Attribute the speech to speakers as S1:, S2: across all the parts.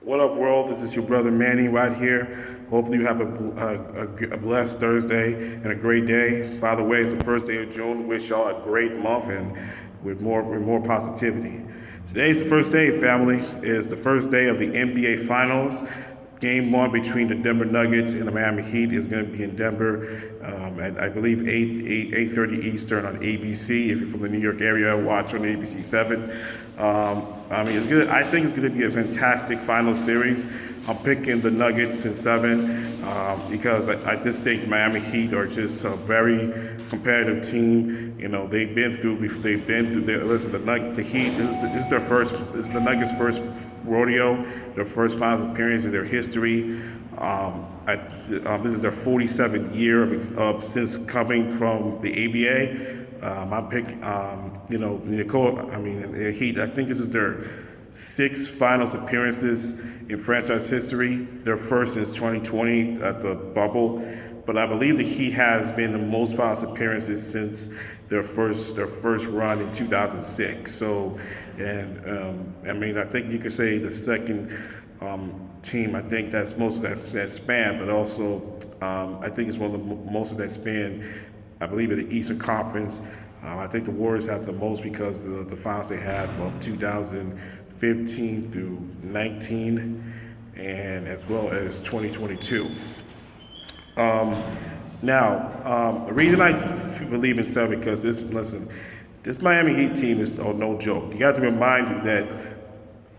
S1: What up, world? This is your brother Manny right here. Hopefully, you have a blessed Thursday and a great day. By the way, it's the first day of June. Wish y'all a great month and with more positivity. Today's the first day, family. Is the first day of the NBA Finals. Game one between the Denver Nuggets and the Miami Heat is going to be in Denver at, I believe, 8:30 Eastern on ABC. If you're from the New York area, watch on ABC 7. It's good. I think it's going to be a fantastic final series. I'm picking the Nuggets in 7 because I just think the Miami Heat are just a very competitive team. You know, they've been through. Listen, the Heat. This is their first. This is the Nuggets' first rodeo. Their first finals appearance in their history. This is their 47th year since coming from the ABA. I pick, the Heat. I think this is their 6th finals appearances in franchise history. Their first since 2020 at the bubble. But I believe the Heat has been the most finals appearances since their first run in 2006. So, I think you could say the second team. I think that's most of that span, but also I think it's one of the most of that span. I believe in the Eastern Conference. I think the Warriors have the most because of the finals they had from 2015 through 19, and as well as 2022. The reason I believe in 7 because this Miami Heat team is no joke. You have to remind you that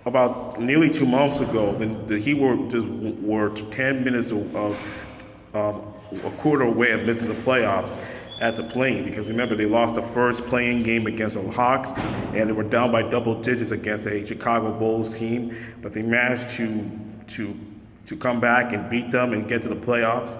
S1: about nearly 2 months ago, the Heat were 10 minutes of a quarter away of missing the playoffs at the plane, because remember they lost the first playing game against the Hawks and they were down by double digits against a Chicago Bulls team, but they managed to come back and beat them and get to the playoffs.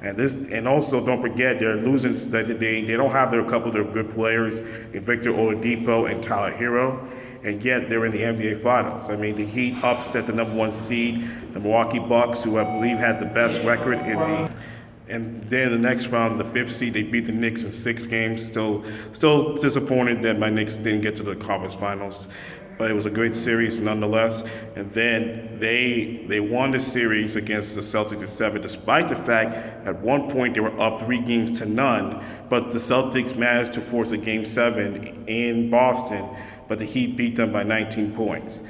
S1: And also don't forget they're losing. They don't have a couple of their good players in Victor Oladipo and Tyler Hero, and yet they're in the NBA Finals. I mean, the Heat upset the number 1 seed, the Milwaukee Bucks, who I believe had the best record in the. And then the next round, the 5th seed, they beat the Knicks in 6 games. Still disappointed that my Knicks didn't get to the conference finals, but it was a great series nonetheless. And then they won the series against the Celtics in 7, despite the fact at one point they were up 3 games to none. But the Celtics managed to force a Game 7 in Boston, but the Heat beat them by 19 points.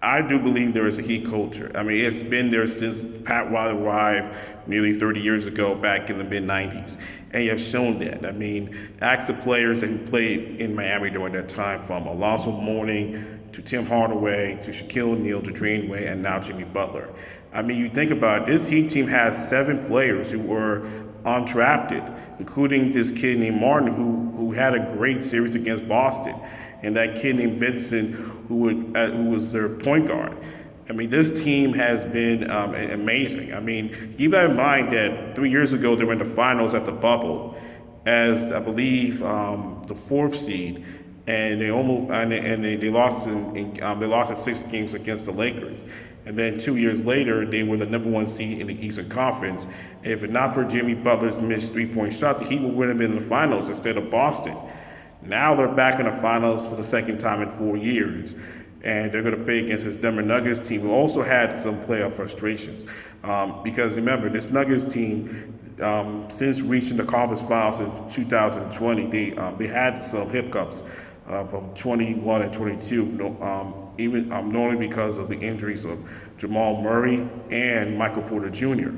S1: I do believe there is a Heat culture. I mean, it's been there since Pat Riley arrived nearly 30 years ago, back in the mid-'90s. And you have shown that. I mean, ask the players who played in Miami during that time, from Alonzo Mourning to Tim Hardaway to Shaquille O'Neal to Dwayne Wade and now Jimmy Butler. I mean, you think about it, this Heat team has 7 players who were undrafted, including this kid named Martin who had a great series against Boston, and that kid named Vincent who was their point guard. I mean, this team has been amazing. I mean, keep that in mind that 3 years ago they were in the finals at the bubble as, I believe, the 4th seed, and they lost in 6 games against the Lakers. And then 2 years later, they were the number 1 seed in the Eastern Conference. And if not for Jimmy Butler's missed 3-point shot, the Heat would have been in the finals instead of Boston. Now they're back in the finals for the 2nd time in 4 years. And they're going to play against this Denver Nuggets team, who also had some playoff frustrations. Because remember, this Nuggets team, since reaching the conference finals in 2020, they had some hiccups from 21 and 22, not only because of the injuries of Jamal Murray and Michael Porter Jr.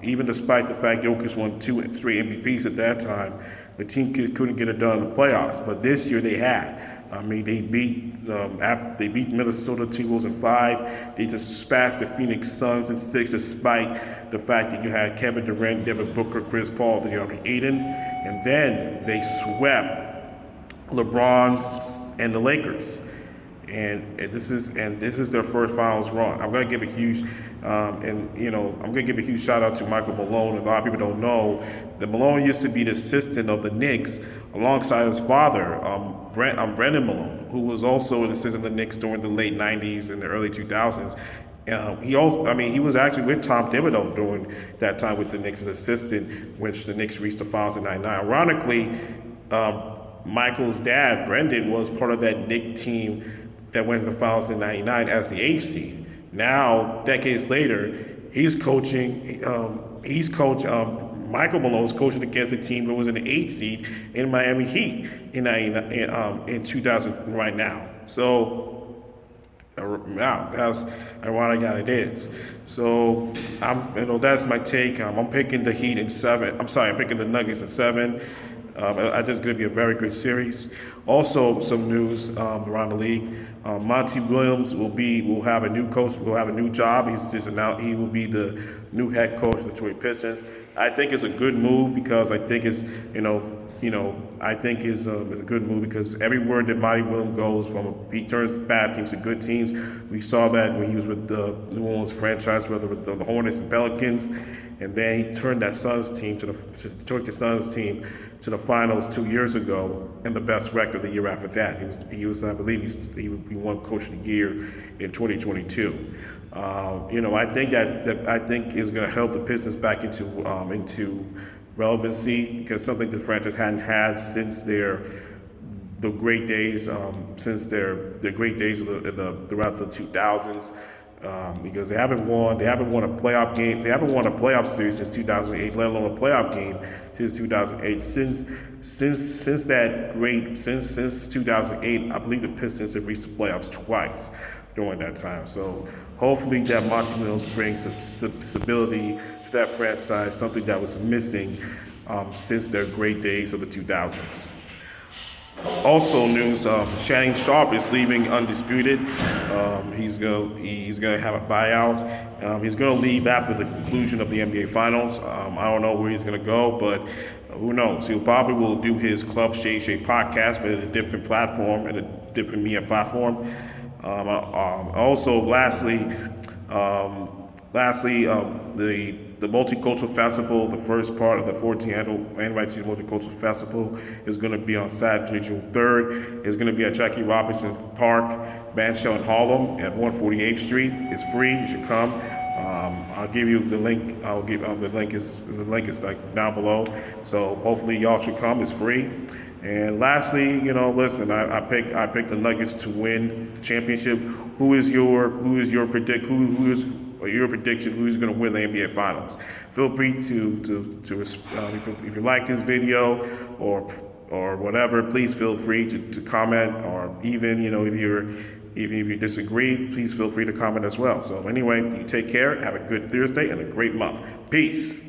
S1: Even despite the fact Jokic won 2 straight MVPs at that time, the team couldn't get it done in the playoffs. But this year they had. I mean, they beat Minnesota Timberwolves in 5. They just smashed the Phoenix Suns in 6, despite the fact that you had Kevin Durant, Devin Booker, Chris Paul, DeAndre Ayton, and then they swept LeBron and the Lakers. And this is their first finals run. I'm gonna give a huge shout out to Michael Malone. A lot of people don't know that Malone used to be the assistant of the Knicks alongside his father, Brendan Malone, who was also an assistant of the Knicks during the late '90s and the early 2000s. He was actually with Tom Thibodeau during that time with the Knicks as assistant, which the Knicks reached the finals in '99. Ironically, Michael's dad, Brendan, was part of that Knicks team that went to the finals in '99 as the 8th seed. Now, decades later, he's coaching. He's coached. Michael Malone's coaching against a team that was in the 8th seed in Miami Heat in 2000 right now. So. Wow, that's ironic how it is. So that's my take. I'm picking the Heat in 7. I'm picking the Nuggets in 7. I think it's going to be a very good series. Also, some news around the league. Monty Williams will have a new coach. Will have a new job. He's just announced he will be the new head coach of the Detroit Pistons. I think it's a good move because I think it's I think is a good move because everywhere that Monty Williams goes, he turns bad teams to good teams. We saw that when he was with the New Orleans franchise, whether with the Hornets and Pelicans, and then he turned that Suns team took the Suns team to the finals 2 years ago, and the best record the year after that. He was I believe he won Coach of the Year in 2022. I think that is going to help the Pistons back into relevancy because something the franchise hadn't had since the great days, since their great days throughout the 2000s. Because they haven't won a playoff game. They haven't won a playoff series since 2008, let alone a playoff game since 2008. Since 2008, I believe the Pistons have reached the playoffs twice during that time. So hopefully that Monty Williams brings some stability to that franchise, something that was missing since their great days of the 2000s. Also news, Shannon Sharpe is leaving Undisputed. He's gonna have a buyout. He's gonna leave after the conclusion of the NBA Finals. I don't know where he's gonna go, but who knows? He probably will do his Club Shay Shay podcast, but at a different platform, at a different media platform. Also, lastly, the Multicultural Festival, the first part of the 14th annual NYC Multicultural Festival, is going to be on Saturday, June 3rd. It's going to be at Jackie Robinson Park, Bandshell in Harlem at 148th Street. It's free. You should come. I'll give you the link. I'll give the link is like down below. So hopefully y'all should come. It's free. And lastly, listen, I picked the Nuggets to win the championship. Who is your prediction? Who's going to win the NBA Finals? Feel free to if you like this video or whatever, please feel free to comment, or even if you disagree, please feel free to comment as well. So anyway, you take care. Have a good Thursday and a great month. Peace.